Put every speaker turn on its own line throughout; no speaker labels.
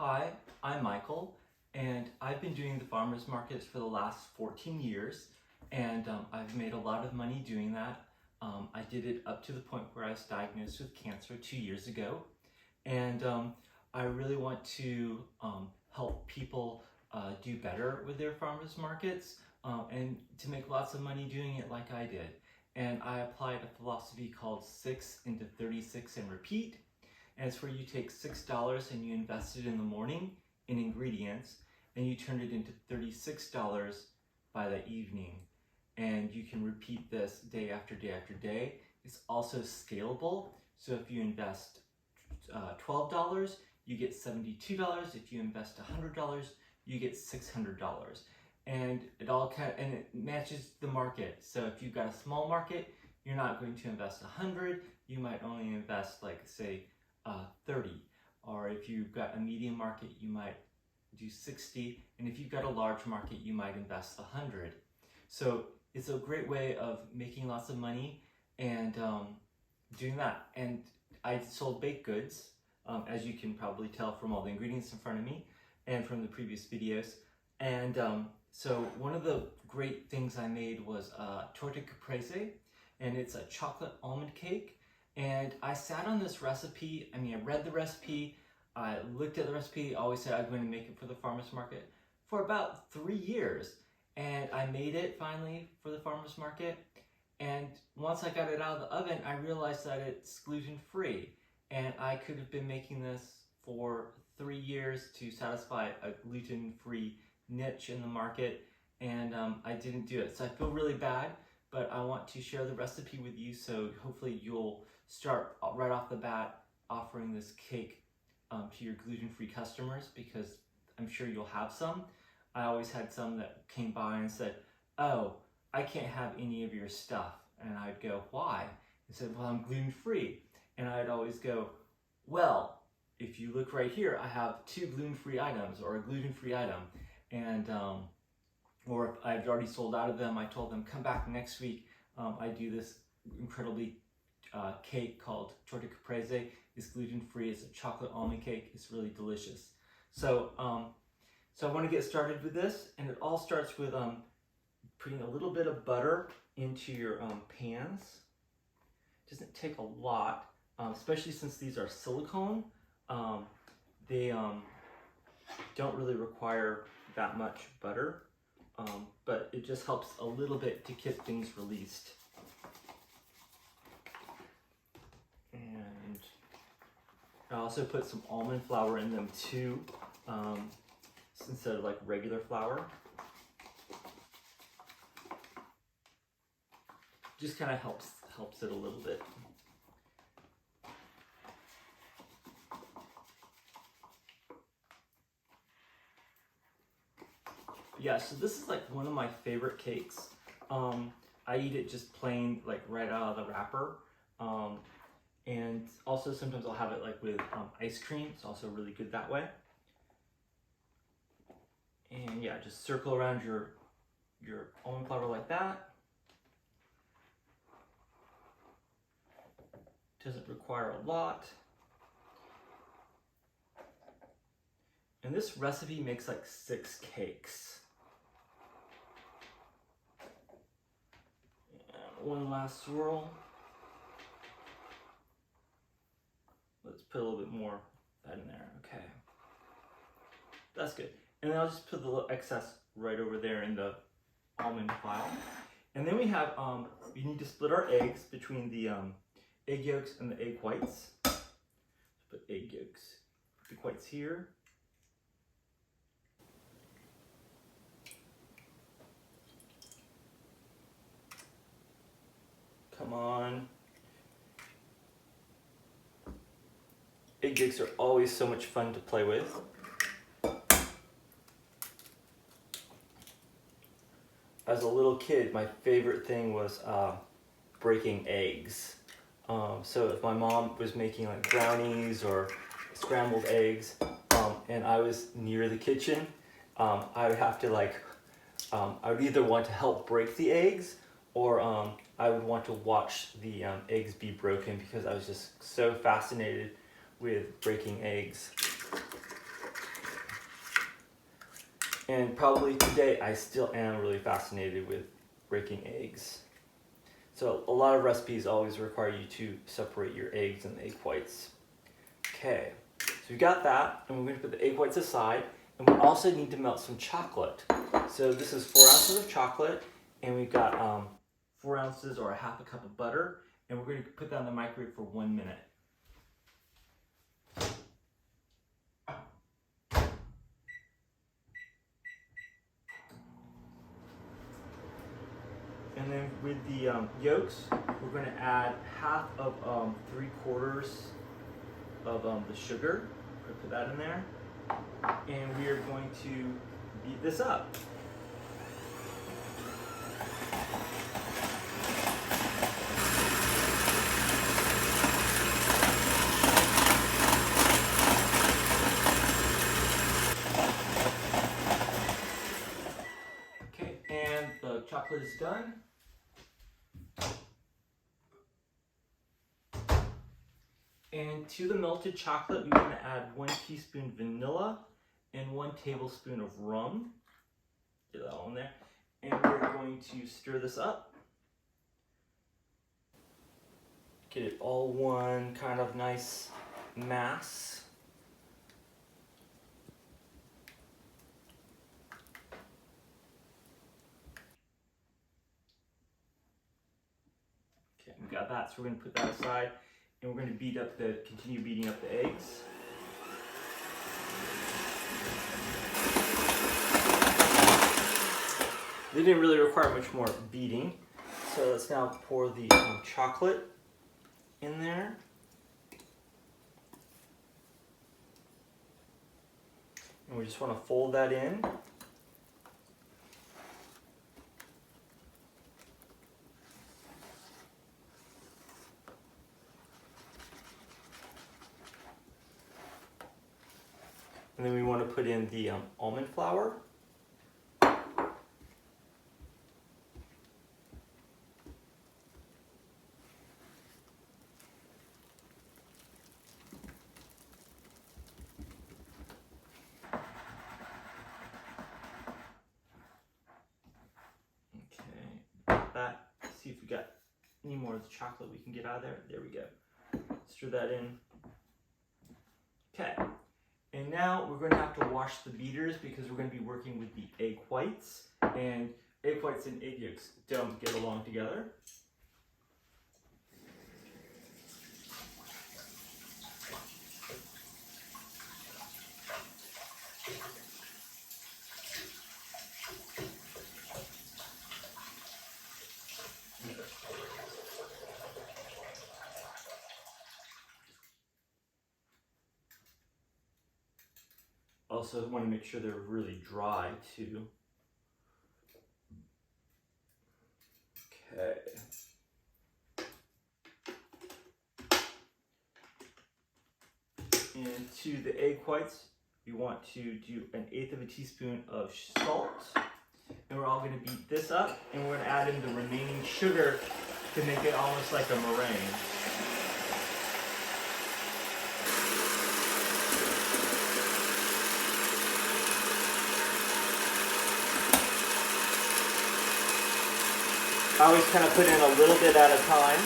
Hi, I'm Michael, and I've been doing the farmers markets for the last 14 years, and I've made a lot of money doing that. I did it up to the point where I was diagnosed with cancer 2 years ago, and I really want to help people do better with their farmers markets and to make lots of money doing it like I did. And I applied a philosophy called 6 into 36 and repeat. And it's where you take $6 and you invest it in the morning in ingredients, and you turn it into $36 by the evening. And you can repeat this day after day after day. It's also scalable, so if you invest $12, you get $72. If you invest $100, you get $600. And it matches the market. So if you've got a small market, you're not going to invest 100. You might only invest, like, say, 30. Or if you've got a medium market, you might do 60. And if you've got a large market, you might invest 100. So it's a great way of making lots of money and doing that. And I sold baked goods, as you can probably tell from all the ingredients in front of me and from the previous videos. And so one of the great things I made was torta caprese, and it's a chocolate almond cake. And I sat on this recipe. I read the recipe, I looked at the recipe, I always said I'm going to make it for the farmer's market for about 3 years. And I made it finally for the farmer's market. And once I got it out of the oven, I realized that it's gluten-free. And I could have been making this for 3 years to satisfy a gluten-free niche in the market. And I didn't do it. So I feel really bad, but I want to share the recipe with you, so hopefully you'll start right off the bat offering this cake to your gluten-free customers, because I'm sure you'll have some. I always had some that came by and said, "Oh, I can't have any of your stuff." And I'd go, "Why?" They said, "Well, I'm gluten-free." And I'd always go, "Well, if you look right here, I have 2 gluten-free items or a gluten-free item." And or if I've already sold out of them, I told them, "Come back next week. I do this incredibly cake called torta caprese. It's gluten-free. It's a chocolate almond cake. It's really delicious." So I want to get started with this, and it all starts with putting a little bit of butter into your pans. It doesn't take a lot, especially since these are silicone. They don't really require that much butter. But it just helps a little bit to keep things released. And I also put some almond flour in them too, instead of like regular flour. Just kind of helps it a little bit. Yeah, so this is like one of my favorite cakes. I eat it just plain, like right out of the wrapper. And also sometimes I'll have it like with ice cream. It's also really good that way. And yeah, just circle around your almond flour like that. Doesn't require a lot. And this recipe makes like 6 cakes. One last swirl. Let's put a little bit more of that in there. Okay, that's good. And then I'll just put the little excess right over there in the almond pile. And then we have, we need to split our eggs between the egg yolks and the egg whites. Let's put egg yolks, egg whites here. Come on. Egg yolks are always so much fun to play with. As a little kid, my favorite thing was breaking eggs. So if my mom was making like brownies or scrambled eggs, and I was near the kitchen, I would have to I would either want to help break the eggs, or I would want to watch the eggs be broken, because I was just so fascinated with breaking eggs. And probably today I still am really fascinated with breaking eggs. So a lot of recipes always require you to separate your eggs and the egg whites. Okay, so we've got that, and we're going to put the egg whites aside, and we also need to melt some chocolate. So this is 4 ounces of chocolate, and we've got 4 ounces or a half a cup of butter, and we're going to put that in the microwave for 1 minute. And then with the yolks, we're going to add half of 3/4 of the sugar. We're going to put that in there. And we are going to beat this up. Okay, and the chocolate is done. And to the melted chocolate, we're going to add 1 teaspoon vanilla and 1 tablespoon of rum. Get that all in there. And we're going to stir this up. Get it all one kind of nice mass. Okay, we got that, so we're going to put that aside. And we're going to continue beating up the eggs. They didn't really require much more beating. So let's now pour the chocolate in there. And we just want to fold that in. And then we want to put in the almond flour. That. See if we got any more of the chocolate we can get out of there. There we go. Stir that in. Okay. And now we're going to have to wash the beaters because we're going to be working with the egg whites. And egg whites and egg yolks don't get along together. Also want to make sure they're really dry too. Okay. And to the egg whites, we want to do 1/8 of a teaspoon of salt. And we're all going to beat this up, and we're going to add in the remaining sugar to make it almost like a meringue. I always kind of put in a little bit at a time.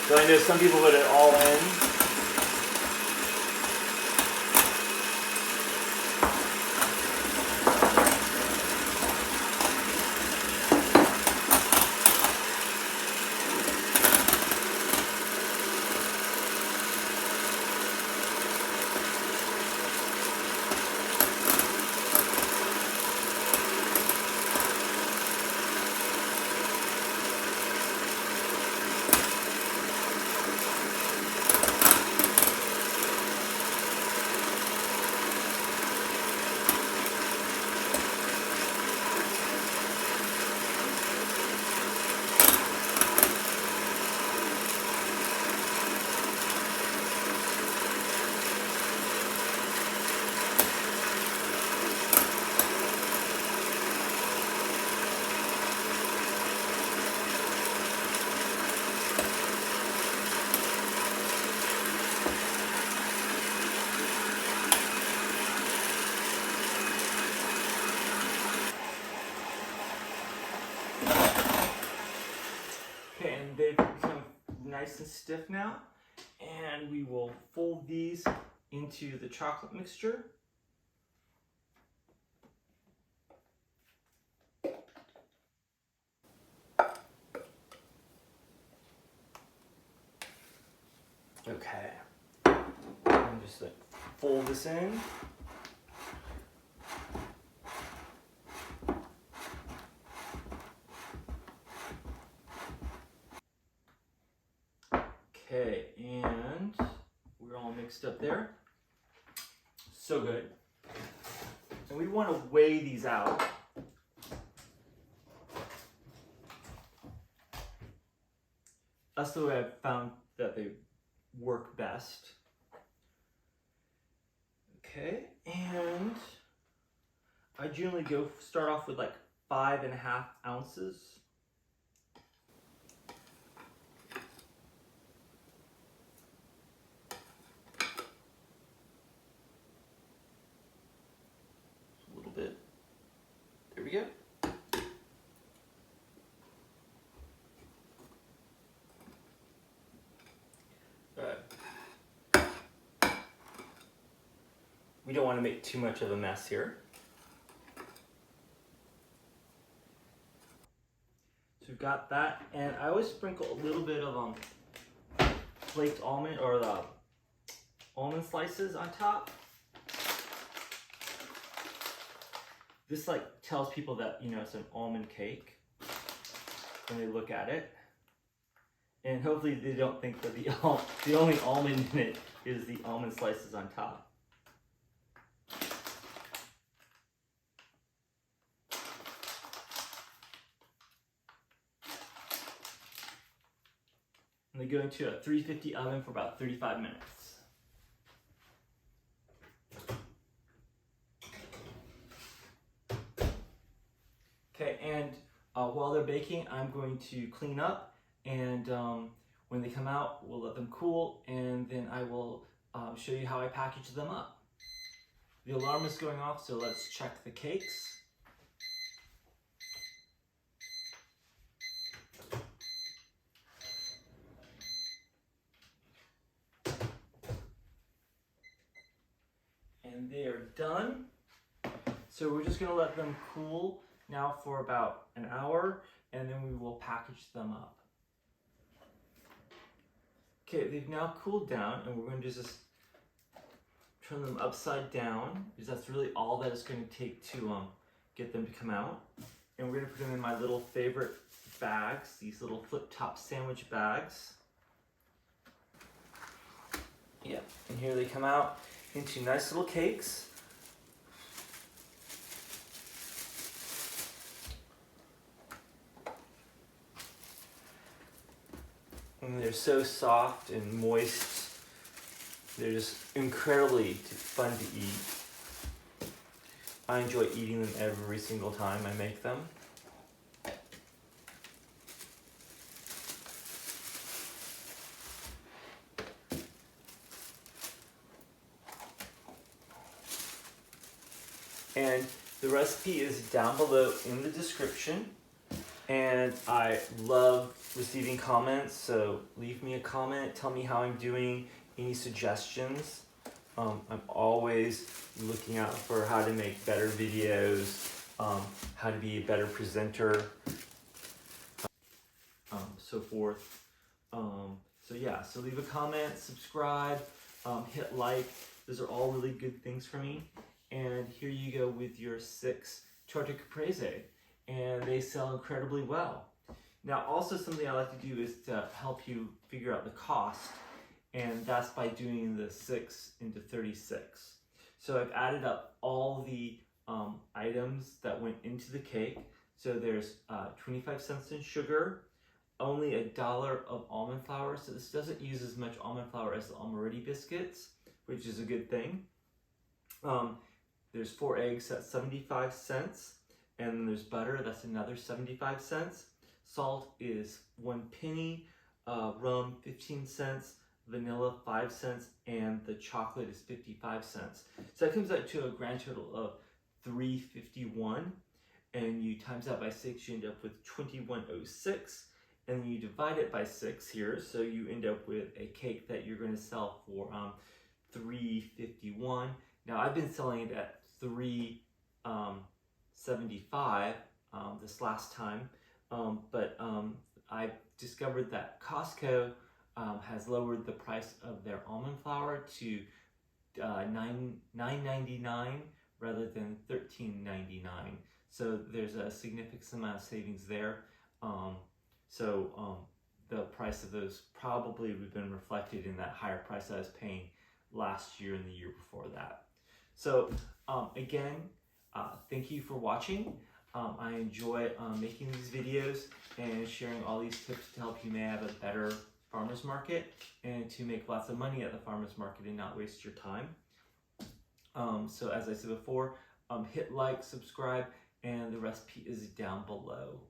So I know some people put it all in. nice and stiff now. And we will fold these into the chocolate mixture. Okay, and just like fold this in. Okay, and we're all mixed up there. So good. And we want to weigh these out. That's the way I've found that they work best. Okay, and I generally start off with like 5.5 ounces. A little bit. There we go. We don't want to make too much of a mess here. So we've got that, and I always sprinkle a little bit of flaked almond or the almond slices on top. This like tells people that, you know, it's an almond cake when they look at it. And hopefully they don't think that the only almond in it is the almond slices on top. And they go into a 350 oven for about 35 minutes. Okay, and while they're baking, I'm going to clean up, and when they come out, we'll let them cool, and then I will show you how I package them up. The alarm is going off, so let's check the cakes. And they are done. So we're just gonna let them cool now for about an hour, and then we will package them up. Okay, they've now cooled down, and we're going to just turn them upside down, because that's really all that it's going to take to get them to come out. And we're going to put them in my little favorite bags, these little flip-top sandwich bags. Yeah, and here they come out into nice little cakes. And they're so soft and moist. They're just incredibly fun to eat. I enjoy eating them every single time I make them. And the recipe is down below in the description. And I love receiving comments, so leave me a comment, tell me how I'm doing, any suggestions. I'm always looking out for how to make better videos, how to be a better presenter, so forth. So yeah, so leave a comment, subscribe, hit like. Those are all really good things for me. And here you go with your 6 torte caprese. And they sell incredibly well. Now, also something I like to do is to help you figure out the cost, and that's by doing the 6 into 36. So I've added up all the items that went into the cake. So there's 25 cents in sugar, only $1 of almond flour. So this doesn't use as much almond flour as the Almond biscuits, which is a good thing. There's 4 eggs at 75 cents. And then there's butter, that's another 75 cents. Salt is 1 penny, rum 15 cents, vanilla 5 cents, and the chocolate is 55 cents. So that comes out to a grand total of $3.51, and you times that by 6, you end up with $21.06. and then you divide it by 6 here, so you end up with a cake that you're going to sell for $3.51. Now I've been selling it at $3.75 this last time, but I discovered that Costco has lowered the price of their almond flour to $9.99 rather than $13.99. So there's a significant amount of savings there. The price of those probably would have been reflected in that higher price I was paying last year and the year before that. So again, thank you for watching. I enjoy making these videos and sharing all these tips to help you may have a better farmer's market and to make lots of money at the farmer's market and not waste your time. So as I said before, hit like, subscribe, and the recipe is down below.